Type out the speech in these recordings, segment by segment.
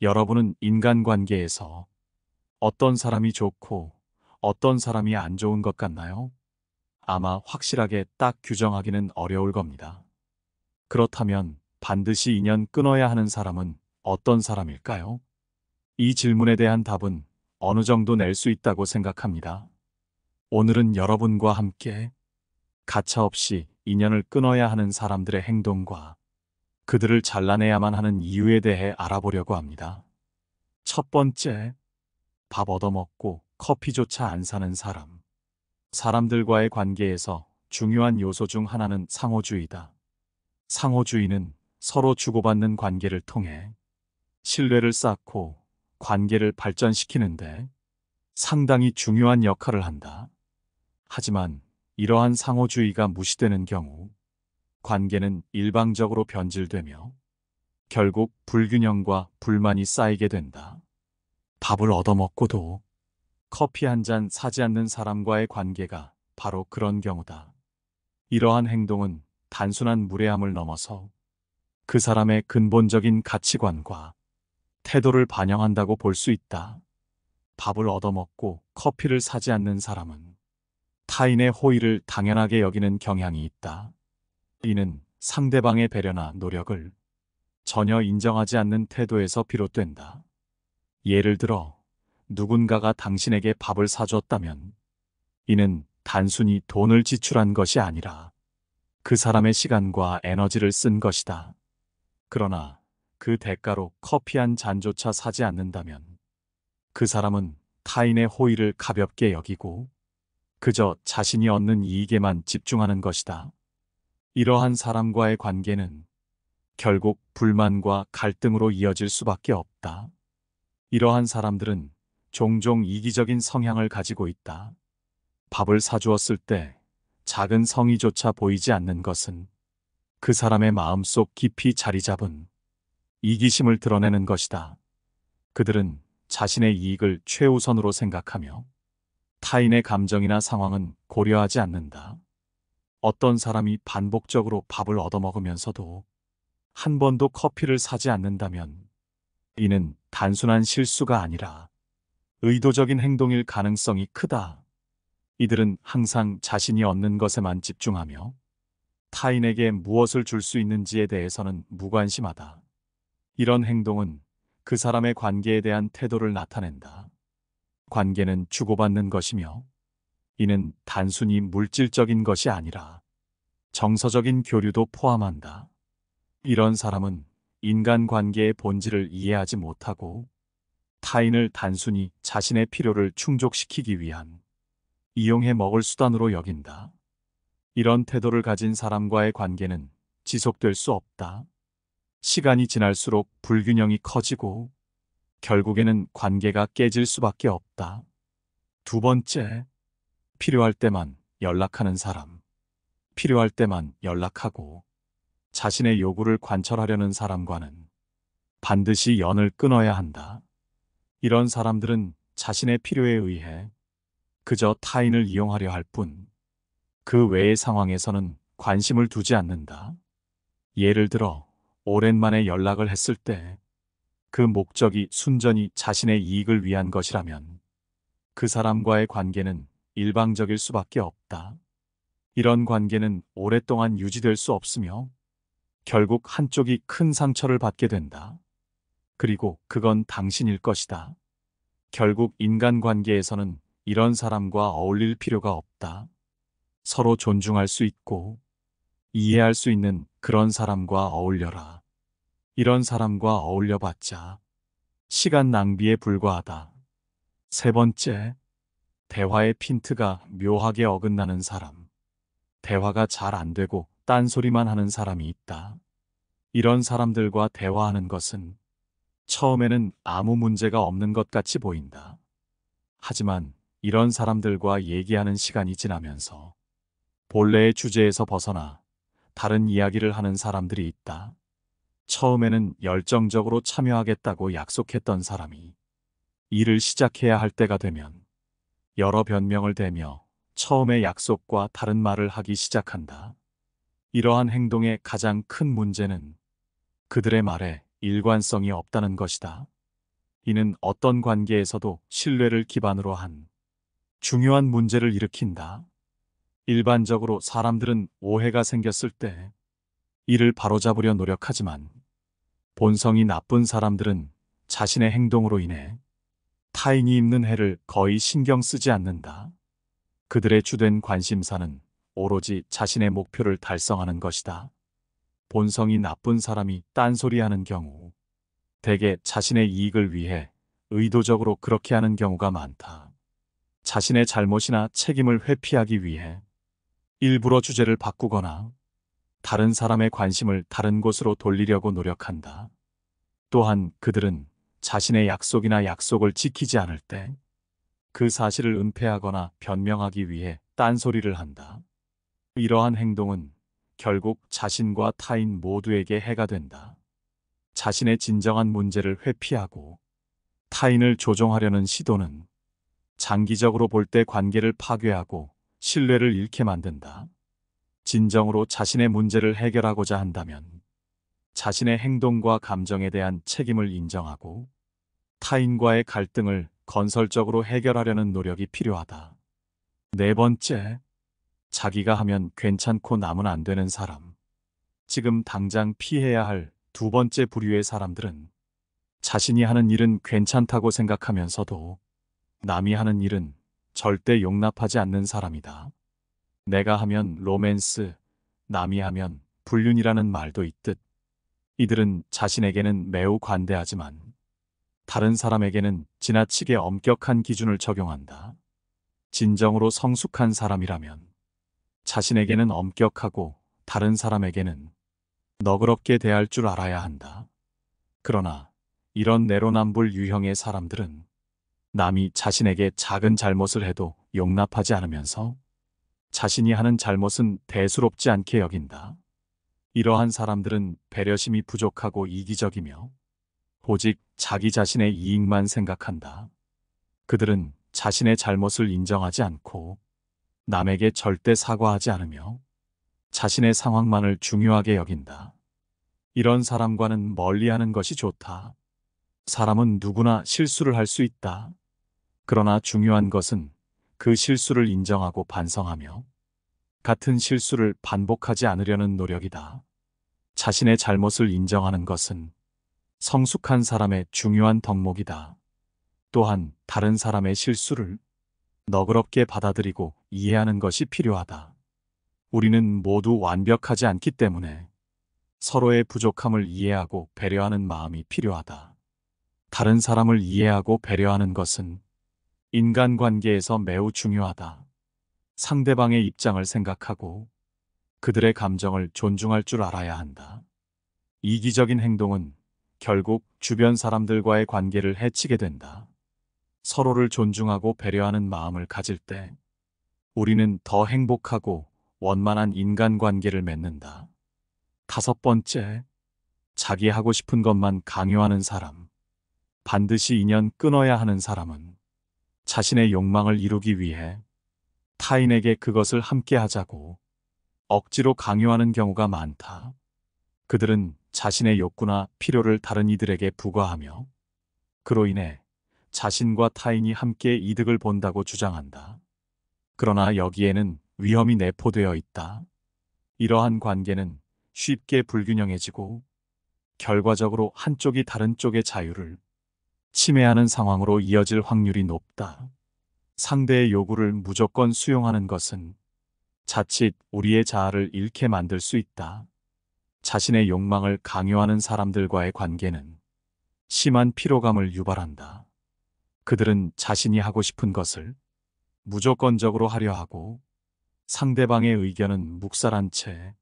여러분은 인간관계에서 어떤 사람이 좋고 어떤 사람이 안 좋은 것 같나요? 아마 확실하게 딱 규정하기는 어려울 겁니다. 그렇다면 반드시 인연 끊어야 하는 사람은 어떤 사람일까요? 이 질문에 대한 답은 어느 정도 낼 수 있다고 생각합니다. 오늘은 여러분과 함께 가차없이 인연을 끊어야 하는 사람들의 행동과 그들을 잘라내야만 하는 이유에 대해 알아보려고 합니다. 첫 번째, 밥 얻어먹고 커피조차 안 사는 사람. 사람들과의 관계에서 중요한 요소 중 하나는 상호주의다. 상호주의는 서로 주고받는 관계를 통해 신뢰를 쌓고 관계를 발전시키는데 상당히 중요한 역할을 한다. 하지만 이러한 상호주의가 무시되는 경우 관계는 일방적으로 변질되며 결국 불균형과 불만이 쌓이게 된다. 밥을 얻어먹고도 커피 한 잔 사지 않는 사람과의 관계가 바로 그런 경우다. 이러한 행동은 단순한 무례함을 넘어서 그 사람의 근본적인 가치관과 태도를 반영한다고 볼 수 있다. 밥을 얻어먹고 커피를 사지 않는 사람은 타인의 호의를 당연하게 여기는 경향이 있다. 이는 상대방의 배려나 노력을 전혀 인정하지 않는 태도에서 비롯된다. 예를 들어 누군가가 당신에게 밥을 사줬다면 이는 단순히 돈을 지출한 것이 아니라 그 사람의 시간과 에너지를 쓴 것이다. 그러나 그 대가로 커피 한 잔조차 사지 않는다면 그 사람은 타인의 호의를 가볍게 여기고 그저 자신이 얻는 이익에만 집중하는 것이다. 이러한 사람과의 관계는 결국 불만과 갈등으로 이어질 수밖에 없다. 이러한 사람들은 종종 이기적인 성향을 가지고 있다. 밥을 사주었을 때 작은 성의조차 보이지 않는 것은 그 사람의 마음속 깊이 자리 잡은 이기심을 드러내는 것이다. 그들은 자신의 이익을 최우선으로 생각하며 타인의 감정이나 상황은 고려하지 않는다. 어떤 사람이 반복적으로 밥을 얻어먹으면서도 한 번도 커피를 사지 않는다면 이는 단순한 실수가 아니라 의도적인 행동일 가능성이 크다. 이들은 항상 자신이 얻는 것에만 집중하며 타인에게 무엇을 줄 수 있는지에 대해서는 무관심하다. 이런 행동은 그 사람의 관계에 대한 태도를 나타낸다. 관계는 주고받는 것이며 이는 단순히 물질적인 것이 아니라 정서적인 교류도 포함한다. 이런 사람은 인간관계의 본질을 이해하지 못하고 타인을 단순히 자신의 필요를 충족시키기 위한 이용해 먹을 수단으로 여긴다. 이런 태도를 가진 사람과의 관계는 지속될 수 없다. 시간이 지날수록 불균형이 커지고 결국에는 관계가 깨질 수밖에 없다. 두 번째, 필요할 때만 연락하는 사람. 필요할 때만 연락하고 자신의 요구를 관철하려는 사람과는 반드시 연을 끊어야 한다. 이런 사람들은 자신의 필요에 의해 그저 타인을 이용하려 할 뿐, 그 외의 상황에서는 관심을 두지 않는다. 예를 들어, 오랜만에 연락을 했을 때 그 목적이 순전히 자신의 이익을 위한 것이라면 그 사람과의 관계는 일방적일 수밖에 없다. 이런 관계는 오랫동안 유지될 수 없으며 결국 한쪽이 큰 상처를 받게 된다. 그리고 그건 당신일 것이다. 결국 인간관계에서는 이런 사람과 어울릴 필요가 없다. 서로 존중할 수 있고 이해할 수 있는 그런 사람과 어울려라. 이런 사람과 어울려봤자 시간 낭비에 불과하다. 세 번째, 대화의 핀트가 묘하게 어긋나는 사람. 대화가 잘 안 되고 딴소리만 하는 사람이 있다. 이런 사람들과 대화하는 것은 처음에는 아무 문제가 없는 것 같이 보인다. 하지만 이런 사람들과 얘기하는 시간이 지나면서 본래의 주제에서 벗어나 다른 이야기를 하는 사람들이 있다. 처음에는 열정적으로 참여하겠다고 약속했던 사람이 일을 시작해야 할 때가 되면 여러 변명을 대며 처음의 약속과 다른 말을 하기 시작한다. 이러한 행동의 가장 큰 문제는 그들의 말에 일관성이 없다는 것이다. 이는 어떤 관계에서도 신뢰를 기반으로 한 중요한 문제를 일으킨다. 일반적으로 사람들은 오해가 생겼을 때 이를 바로잡으려 노력하지만 본성이 나쁜 사람들은 자신의 행동으로 인해 타인이 입는 해를 거의 신경 쓰지 않는다. 그들의 주된 관심사는 오로지 자신의 목표를 달성하는 것이다. 본성이 나쁜 사람이 딴소리하는 경우 대개 자신의 이익을 위해 의도적으로 그렇게 하는 경우가 많다. 자신의 잘못이나 책임을 회피하기 위해 일부러 주제를 바꾸거나 다른 사람의 관심을 다른 곳으로 돌리려고 노력한다. 또한 그들은 자신의 약속이나 약속을 지키지 않을 때 그 사실을 은폐하거나 변명하기 위해 딴소리를 한다. 이러한 행동은 결국 자신과 타인 모두에게 해가 된다. 자신의 진정한 문제를 회피하고 타인을 조종하려는 시도는 장기적으로 볼 때 관계를 파괴하고 신뢰를 잃게 만든다. 진정으로 자신의 문제를 해결하고자 한다면 자신의 행동과 감정에 대한 책임을 인정하고 타인과의 갈등을 건설적으로 해결하려는 노력이 필요하다. 네 번째, 자기가 하면 괜찮고 남은 안 되는 사람. 지금 당장 피해야 할 두 번째 부류의 사람들은 자신이 하는 일은 괜찮다고 생각하면서도 남이 하는 일은 절대 용납하지 않는 사람이다. 내가 하면 로맨스, 남이 하면 불륜이라는 말도 있듯 이들은 자신에게는 매우 관대하지만 다른 사람에게는 지나치게 엄격한 기준을 적용한다. 진정으로 성숙한 사람이라면 자신에게는 엄격하고 다른 사람에게는 너그럽게 대할 줄 알아야 한다. 그러나 이런 내로남불 유형의 사람들은 남이 자신에게 작은 잘못을 해도 용납하지 않으면서 자신이 하는 잘못은 대수롭지 않게 여긴다. 이러한 사람들은 배려심이 부족하고 이기적이며 오직 자기 자신의 이익만 생각한다. 그들은 자신의 잘못을 인정하지 않고 남에게 절대 사과하지 않으며 자신의 상황만을 중요하게 여긴다. 이런 사람과는 멀리하는 것이 좋다. 사람은 누구나 실수를 할 수 있다. 그러나 중요한 것은 그 실수를 인정하고 반성하며 같은 실수를 반복하지 않으려는 노력이다. 자신의 잘못을 인정하는 것은 성숙한 사람의 중요한 덕목이다. 또한 다른 사람의 실수를 너그럽게 받아들이고 이해하는 것이 필요하다. 우리는 모두 완벽하지 않기 때문에 서로의 부족함을 이해하고 배려하는 마음이 필요하다. 다른 사람을 이해하고 배려하는 것은 인간관계에서 매우 중요하다. 상대방의 입장을 생각하고 그들의 감정을 존중할 줄 알아야 한다. 이기적인 행동은 결국 주변 사람들과의 관계를 해치게 된다. 서로를 존중하고 배려하는 마음을 가질 때 우리는 더 행복하고 원만한 인간관계를 맺는다. 다섯 번째, 자기 하고 싶은 것만 강요하는 사람. 반드시 인연 끊어야 하는 사람은 자신의 욕망을 이루기 위해 타인에게 그것을 함께 하자고 억지로 강요하는 경우가 많다. 그들은 자신의 욕구나 필요를 다른 이들에게 부과하며 그로 인해 자신과 타인이 함께 이득을 본다고 주장한다. 그러나 여기에는 위험이 내포되어 있다. 이러한 관계는 쉽게 불균형해지고 결과적으로 한쪽이 다른 쪽의 자유를 침해하는 상황으로 이어질 확률이 높다. 상대의 요구를 무조건 수용하는 것은 자칫 우리의 자아를 잃게 만들 수 있다. 자신의 욕망을 강요하는 사람들과의 관계는 심한 피로감을 유발한다. 그들은 자신이 하고 싶은 것을 무조건적으로 하려 하고 상대방의 의견은 묵살한 채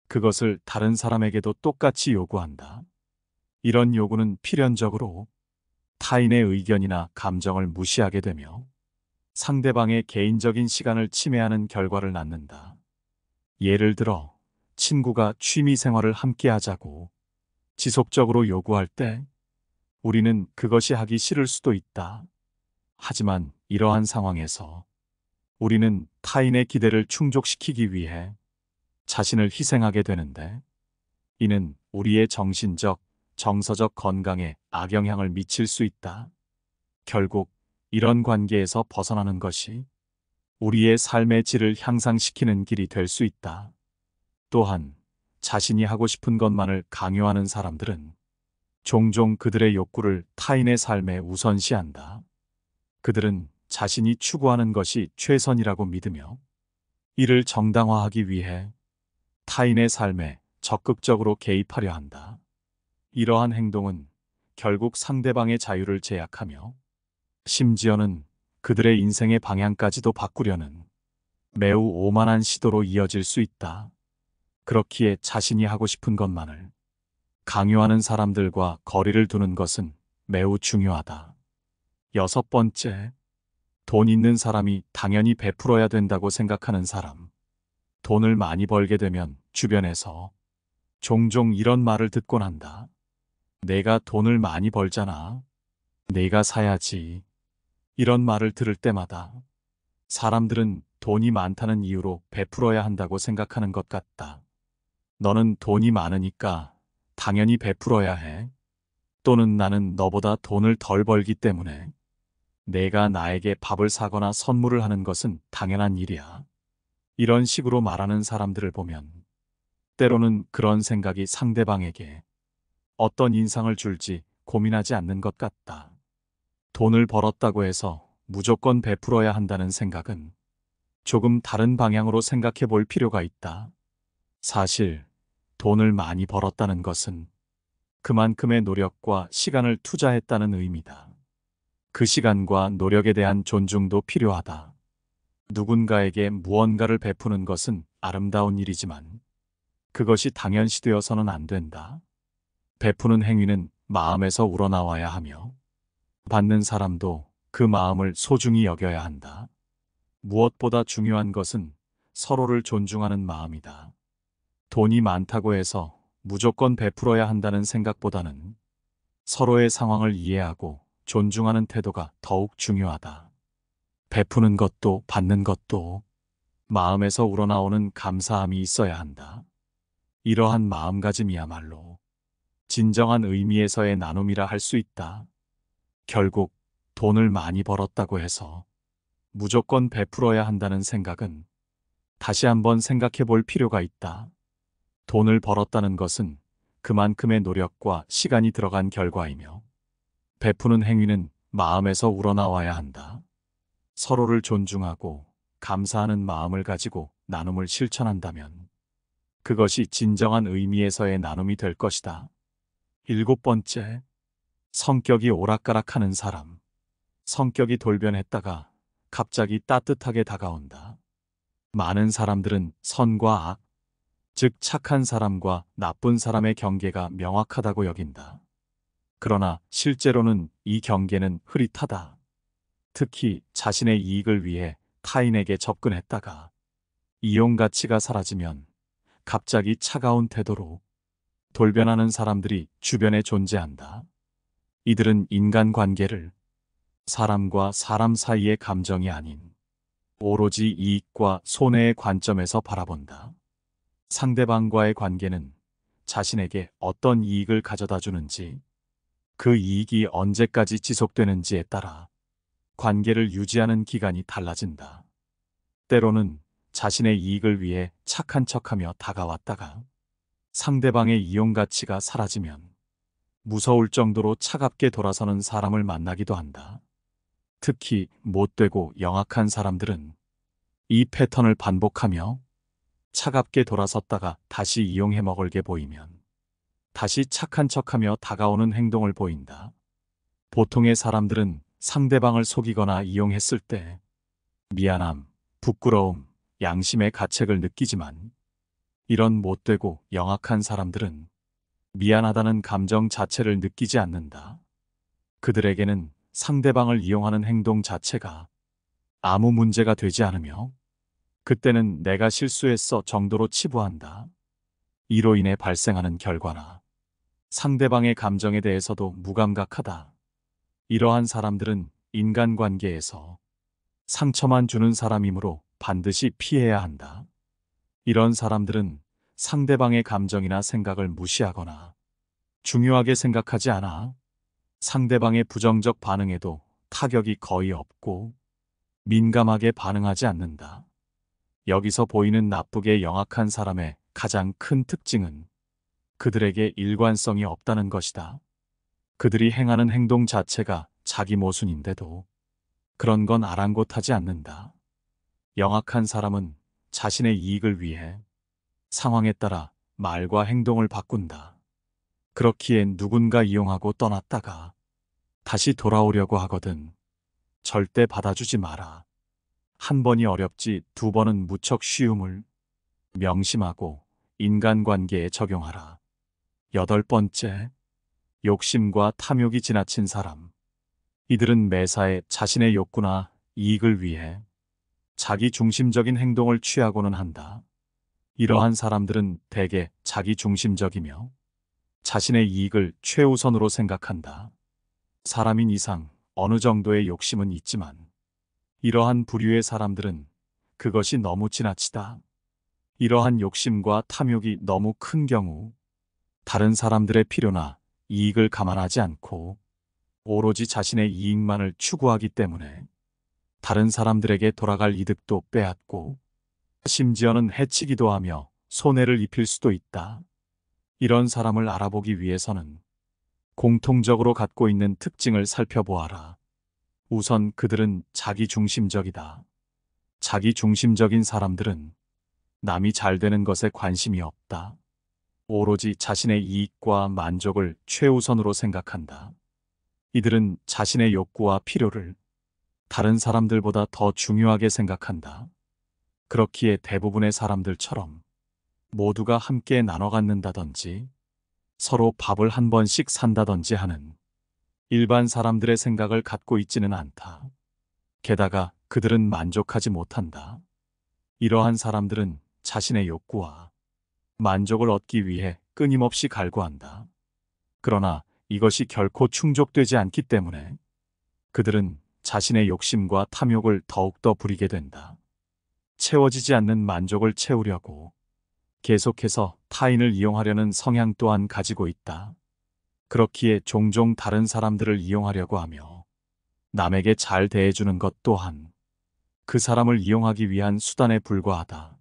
그것을 다른 사람에게도 똑같이 요구한다. 이런 요구는 필연적으로 타인의 의견이나 감정을 무시하게 되며 상대방의 개인적인 시간을 침해하는 결과를 낳는다. 예를 들어 친구가 취미 생활을 함께 하자고 지속적으로 요구할 때 우리는 그것이 하기 싫을 수도 있다. 하지만 이러한 상황에서 우리는 타인의 기대를 충족시키기 위해 자신을 희생하게 되는데 이는 우리의 정신적, 정서적 건강에 악영향을 미칠 수 있다. 결국 이런 관계에서 벗어나는 것이 우리의 삶의 질을 향상시키는 길이 될 수 있다. 또한 자신이 하고 싶은 것만을 강요하는 사람들은 종종 그들의 욕구를 타인의 삶에 우선시한다. 그들은 자신이 추구하는 것이 최선이라고 믿으며 이를 정당화하기 위해 타인의 삶에 적극적으로 개입하려 한다. 이러한 행동은 결국 상대방의 자유를 제약하며 심지어는 그들의 인생의 방향까지도 바꾸려는 매우 오만한 시도로 이어질 수 있다. 그렇기에 자신이 하고 싶은 것만을 강요하는 사람들과 거리를 두는 것은 매우 중요하다. 6번째, 돈 있는 사람이 당연히 베풀어야 된다고 생각하는 사람. 돈을 많이 벌게 되면 주변에서 종종 이런 말을 듣곤 한다. 내가 돈을 많이 벌잖아. 내가 사야지. 이런 말을 들을 때마다 사람들은 돈이 많다는 이유로 베풀어야 한다고 생각하는 것 같다. 너는 돈이 많으니까 당연히 베풀어야 해. 또는 나는 너보다 돈을 덜 벌기 때문에 내가 나에게 밥을 사거나 선물을 하는 것은 당연한 일이야. 이런 식으로 말하는 사람들을 보면 때로는 그런 생각이 상대방에게 어떤 인상을 줄지 고민하지 않는 것 같다. 돈을 벌었다고 해서 무조건 베풀어야 한다는 생각은 조금 다른 방향으로 생각해 볼 필요가 있다. 사실 돈을 많이 벌었다는 것은 그만큼의 노력과 시간을 투자했다는 의미다. 그 시간과 노력에 대한 존중도 필요하다. 누군가에게 무언가를 베푸는 것은 아름다운 일이지만 그것이 당연시되어서는 안 된다. 베푸는 행위는 마음에서 우러나와야 하며 받는 사람도 그 마음을 소중히 여겨야 한다. 무엇보다 중요한 것은 서로를 존중하는 마음이다. 돈이 많다고 해서 무조건 베풀어야 한다는 생각보다는 서로의 상황을 이해하고 존중하는 태도가 더욱 중요하다. 베푸는 것도 받는 것도 마음에서 우러나오는 감사함이 있어야 한다. 이러한 마음가짐이야말로 진정한 의미에서의 나눔이라 할 수 있다. 결국 돈을 많이 벌었다고 해서 무조건 베풀어야 한다는 생각은 다시 한번 생각해 볼 필요가 있다. 돈을 벌었다는 것은 그만큼의 노력과 시간이 들어간 결과이며 베푸는 행위는 마음에서 우러나와야 한다. 서로를 존중하고 감사하는 마음을 가지고 나눔을 실천한다면 그것이 진정한 의미에서의 나눔이 될 것이다. 7번째, 성격이 오락가락하는 사람. 성격이 돌변했다가 갑자기 따뜻하게 다가온다. 많은 사람들은 선과 악, 즉 착한 사람과 나쁜 사람의 경계가 명확하다고 여긴다. 그러나 실제로는 이 경계는 흐릿하다. 특히 자신의 이익을 위해 타인에게 접근했다가 이용 가치가 사라지면 갑자기 차가운 태도로 돌변하는 사람들이 주변에 존재한다. 이들은 인간관계를 사람과 사람 사이의 감정이 아닌 오로지 이익과 손해의 관점에서 바라본다. 상대방과의 관계는 자신에게 어떤 이익을 가져다 주는지, 그 이익이 언제까지 지속되는지에 따라 관계를 유지하는 기간이 달라진다. 때로는 자신의 이익을 위해 착한 척하며 다가왔다가 상대방의 이용 가치가 사라지면 무서울 정도로 차갑게 돌아서는 사람을 만나기도 한다. 특히 못되고 영악한 사람들은 이 패턴을 반복하며 차갑게 돌아섰다가 다시 이용해 먹을게 보이면 다시 착한 척하며 다가오는 행동을 보인다. 보통의 사람들은 상대방을 속이거나 이용했을 때 미안함, 부끄러움, 양심의 가책을 느끼지만 이런 못되고 영악한 사람들은 미안하다는 감정 자체를 느끼지 않는다. 그들에게는 상대방을 이용하는 행동 자체가 아무 문제가 되지 않으며 그때는 내가 실수했어 정도로 치부한다. 이로 인해 발생하는 결과나 상대방의 감정에 대해서도 무감각하다. 이러한 사람들은 인간관계에서 상처만 주는 사람이므로 반드시 피해야 한다. 이런 사람들은 상대방의 감정이나 생각을 무시하거나 중요하게 생각하지 않아. 상대방의 부정적 반응에도 타격이 거의 없고 민감하게 반응하지 않는다. 여기서 보이는 나쁘게 영악한 사람의 가장 큰 특징은 그들에게 일관성이 없다는 것이다. 그들이 행하는 행동 자체가 자기 모순인데도 그런 건 아랑곳하지 않는다. 영악한 사람은 자신의 이익을 위해 상황에 따라 말과 행동을 바꾼다. 그렇기에 누군가 이용하고 떠났다가 다시 돌아오려고 하거든 절대 받아주지 마라. 한 번이 어렵지 두 번은 무척 쉬움을 명심하고 인간관계에 적용하라. 8번째, 욕심과 탐욕이 지나친 사람. 이들은 매사에 자신의 욕구나 이익을 위해 자기 중심적인 행동을 취하고는 한다. 이러한 사람들은 대개 자기 중심적이며 자신의 이익을 최우선으로 생각한다. 사람인 이상 어느 정도의 욕심은 있지만 이러한 부류의 사람들은 그것이 너무 지나치다. 이러한 욕심과 탐욕이 너무 큰 경우 다른 사람들의 필요나 이익을 감안하지 않고 오로지 자신의 이익만을 추구하기 때문에 다른 사람들에게 돌아갈 이득도 빼앗고 심지어는 해치기도 하며 손해를 입힐 수도 있다. 이런 사람을 알아보기 위해서는 공통적으로 갖고 있는 특징을 살펴보아라. 우선 그들은 자기중심적이다. 자기중심적인 사람들은 남이 잘 되는 것에 관심이 없다. 오로지 자신의 이익과 만족을 최우선으로 생각한다. 이들은 자신의 욕구와 필요를 다른 사람들보다 더 중요하게 생각한다. 그렇기에 대부분의 사람들처럼 모두가 함께 나눠 갖는다든지 서로 밥을 한 번씩 산다든지 하는 일반 사람들의 생각을 갖고 있지는 않다. 게다가 그들은 만족하지 못한다. 이러한 사람들은 자신의 욕구와 만족을 얻기 위해 끊임없이 갈구한다. 그러나 이것이 결코 충족되지 않기 때문에 그들은 자신의 욕심과 탐욕을 더욱더 부리게 된다. 채워지지 않는 만족을 채우려고 계속해서 타인을 이용하려는 성향 또한 가지고 있다. 그렇기에 종종 다른 사람들을 이용하려고 하며 남에게 잘 대해주는 것 또한 그 사람을 이용하기 위한 수단에 불과하다.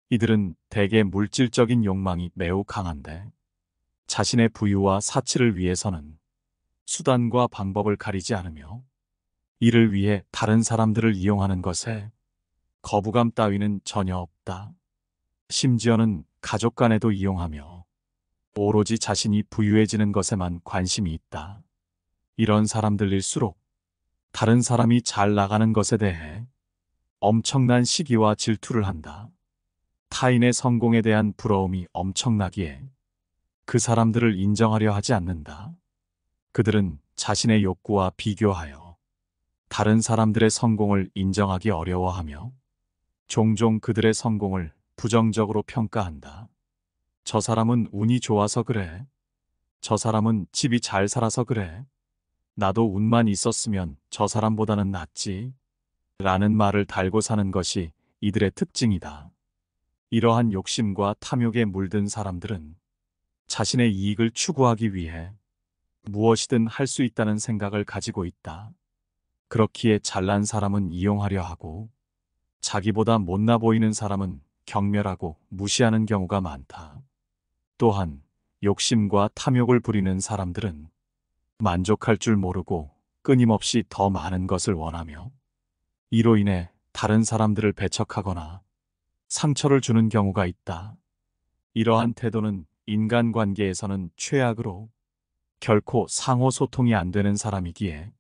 이들은 대개 물질적인 욕망이 매우 강한데 자신의 부유와 사치를 위해서는 수단과 방법을 가리지 않으며 이를 위해 다른 사람들을 이용하는 것에 거부감 따위는 전혀 없다. 심지어는 가족 간에도 이용하며 오로지 자신이 부유해지는 것에만 관심이 있다. 이런 사람들일수록 다른 사람이 잘 나가는 것에 대해 엄청난 시기와 질투를 한다. 타인의 성공에 대한 부러움이 엄청나기에 그 사람들을 인정하려 하지 않는다. 그들은 자신의 욕구와 비교하여 다른 사람들의 성공을 인정하기 어려워하며 종종 그들의 성공을 부정적으로 평가한다. 저 사람은 운이 좋아서 그래. 저 사람은 집이 잘 살아서 그래. 나도 운만 있었으면 저 사람보다는 낫지. 라는 말을 달고 사는 것이 이들의 특징이다. 이러한 욕심과 탐욕에 물든 사람들은 자신의 이익을 추구하기 위해 무엇이든 할 수 있다는 생각을 가지고 있다. 그렇기에 잘난 사람은 이용하려 하고 자기보다 못나 보이는 사람은 경멸하고 무시하는 경우가 많다. 또한 욕심과 탐욕을 부리는 사람들은 만족할 줄 모르고 끊임없이 더 많은 것을 원하며 이로 인해 다른 사람들을 배척하거나 상처를 주는 경우가 있다. 이러한 태도는 인간관계에서는 최악으로 결코 상호 소통이 안 되는 사람이기에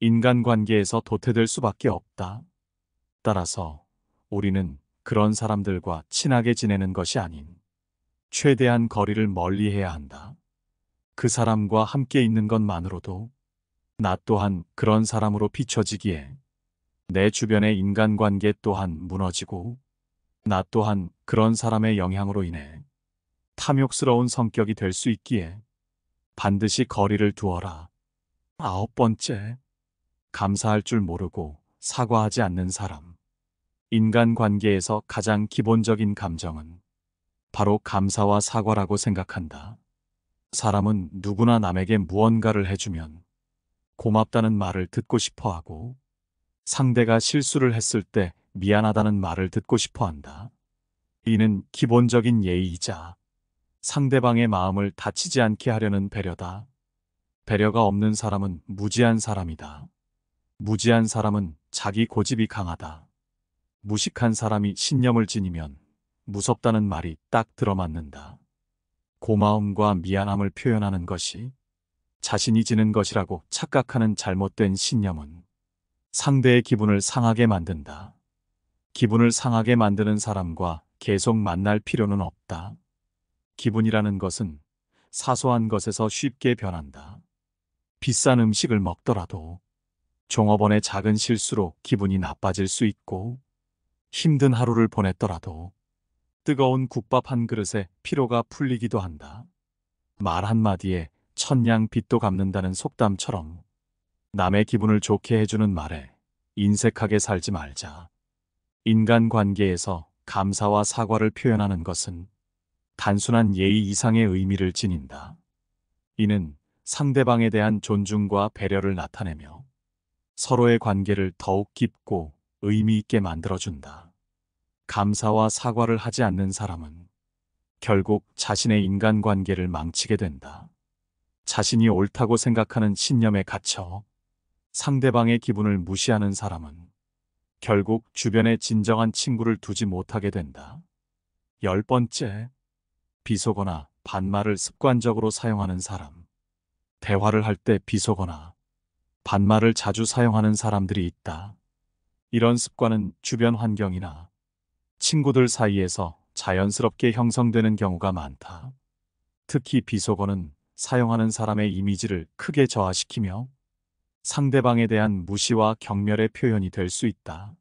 인간관계에서 도태될 수밖에 없다. 따라서 우리는 그런 사람들과 친하게 지내는 것이 아닌 최대한 거리를 멀리해야 한다. 그 사람과 함께 있는 것만으로도 나 또한 그런 사람으로 비춰지기에 내 주변의 인간관계 또한 무너지고 나 또한 그런 사람의 영향으로 인해 탐욕스러운 성격이 될 수 있기에 반드시 거리를 두어라. 9번째, 감사할 줄 모르고 사과하지 않는 사람. 인간관계에서 가장 기본적인 감정은 바로 감사와 사과라고 생각한다. 사람은 누구나 남에게 무언가를 해주면 고맙다는 말을 듣고 싶어 하고, 상대가 실수를 했을 때 미안하다는 말을 듣고 싶어 한다. 이는 기본적인 예의이자 상대방의 마음을 다치지 않게 하려는 배려다. 배려가 없는 사람은 무지한 사람이다. 무지한 사람은 자기 고집이 강하다. 무식한 사람이 신념을 지니면 무섭다는 말이 딱 들어맞는다. 고마움과 미안함을 표현하는 것이 자신이 지는 것이라고 착각하는 잘못된 신념은 상대의 기분을 상하게 만든다. 기분을 상하게 만드는 사람과 계속 만날 필요는 없다. 기분이라는 것은 사소한 것에서 쉽게 변한다. 비싼 음식을 먹더라도 종업원의 작은 실수로 기분이 나빠질 수 있고, 힘든 하루를 보냈더라도 뜨거운 국밥 한 그릇에 피로가 풀리기도 한다. 말 한마디에 천냥 빚도 갚는다는 속담처럼 남의 기분을 좋게 해주는 말에 인색하게 살지 말자. 인간관계에서 감사와 사과를 표현하는 것은 단순한 예의 이상의 의미를 지닌다. 이는 상대방에 대한 존중과 배려를 나타내며 서로의 관계를 더욱 깊고 의미 있게 만들어준다. 감사와 사과를 하지 않는 사람은 결국 자신의 인간관계를 망치게 된다. 자신이 옳다고 생각하는 신념에 갇혀 상대방의 기분을 무시하는 사람은 결국 주변에 진정한 친구를 두지 못하게 된다. 10번째, 비속어나 반말을 습관적으로 사용하는 사람. 대화를 할 때 비속어나 반말을 자주 사용하는 사람들이 있다. 이런 습관은 주변 환경이나 친구들 사이에서 자연스럽게 형성되는 경우가 많다. 특히 비속어는 사용하는 사람의 이미지를 크게 저하시키며 상대방에 대한 무시와 경멸의 표현이 될 수 있다.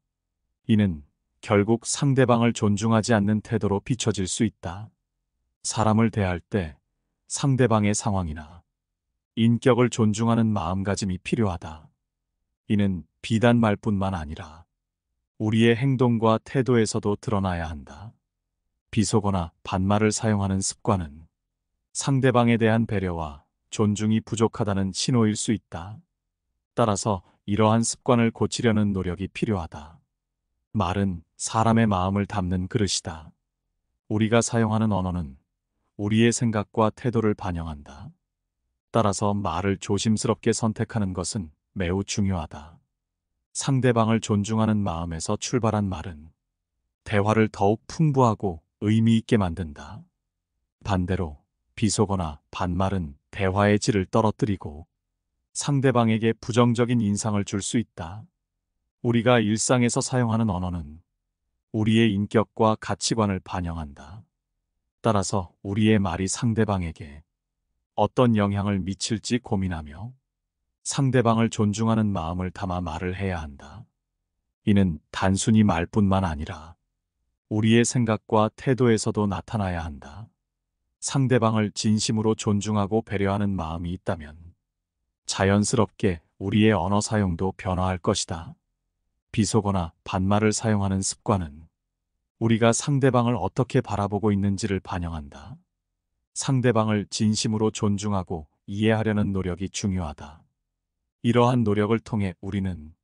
이는 결국 상대방을 존중하지 않는 태도로 비춰질 수 있다. 사람을 대할 때 상대방의 상황이나 인격을 존중하는 마음가짐이 필요하다. 이는 비단 말뿐만 아니라 우리의 행동과 태도에서도 드러나야 한다. 비속어나 반말을 사용하는 습관은 상대방에 대한 배려와 존중이 부족하다는 신호일 수 있다. 따라서 이러한 습관을 고치려는 노력이 필요하다. 말은 사람의 마음을 담는 그릇이다. 우리가 사용하는 언어는 우리의 생각과 태도를 반영한다. 따라서 말을 조심스럽게 선택하는 것은 매우 중요하다. 상대방을 존중하는 마음에서 출발한 말은 대화를 더욱 풍부하고 의미 있게 만든다. 반대로 비속어나 반말은 대화의 질을 떨어뜨리고 상대방에게 부정적인 인상을 줄 수 있다. 우리가 일상에서 사용하는 언어는 우리의 인격과 가치관을 반영한다. 따라서 우리의 말이 상대방에게 어떤 영향을 미칠지 고민하며 상대방을 존중하는 마음을 담아 말을 해야 한다. 이는 단순히 말뿐만 아니라 우리의 생각과 태도에서도 나타나야 한다. 상대방을 진심으로 존중하고 배려하는 마음이 있다면 자연스럽게 우리의 언어 사용도 변화할 것이다. 비속어나 반말을 사용하는 습관은 우리가 상대방을 어떻게 바라보고 있는지를 반영한다. 상대방을 진심으로 존중하고 이해하려는 노력이 중요하다. 이러한 노력을 통해 우리는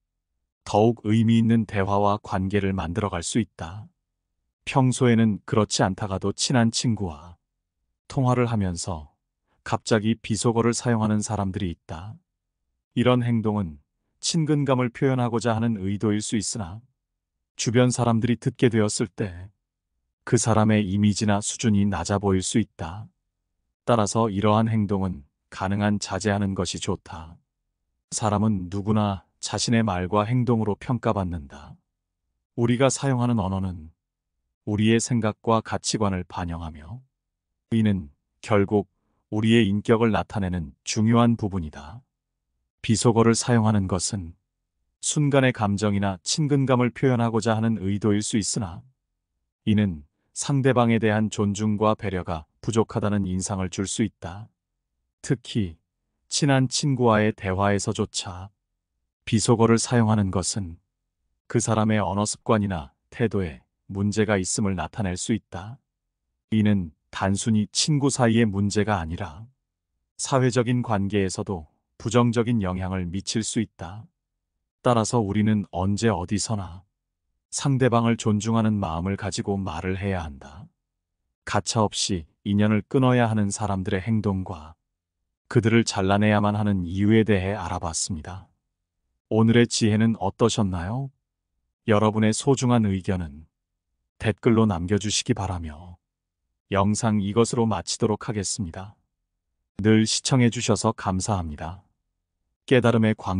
더욱 의미 있는 대화와 관계를 만들어갈 수 있다. 평소에는 그렇지 않다가도 친한 친구와 통화를 하면서 갑자기 비속어를 사용하는 사람들이 있다. 이런 행동은 친근감을 표현하고자 하는 의도일 수 있으나 주변 사람들이 듣게 되었을 때 그 사람의 이미지나 수준이 낮아 보일 수 있다. 따라서 이러한 행동은 가능한 자제하는 것이 좋다. 사람은 누구나 자신의 말과 행동으로 평가받는다. 우리가 사용하는 언어는 우리의 생각과 가치관을 반영하며 이는 결국 우리의 인격을 나타내는 중요한 부분이다. 비속어를 사용하는 것은 순간의 감정이나 친근감을 표현하고자 하는 의도일 수 있으나 이는 상대방에 대한 존중과 배려가 부족하다는 인상을 줄 수 있다. 특히 친한 친구와의 대화에서조차 비속어를 사용하는 것은 그 사람의 언어 습관이나 태도에 문제가 있음을 나타낼 수 있다. 이는 단순히 친구 사이의 문제가 아니라 사회적인 관계에서도 부정적인 영향을 미칠 수 있다. 따라서 우리는 언제 어디서나 상대방을 존중하는 마음을 가지고 말을 해야 한다. 가차없이 인연을 끊어야 하는 사람들의 행동과 그들을 잘라내야만 하는 이유에 대해 알아봤습니다. 오늘의 지혜는 어떠셨나요? 여러분의 소중한 의견은 댓글로 남겨주시기 바라며 영상 이것으로 마치도록 하겠습니다. 늘 시청해주셔서 감사합니다. 깨달음의 광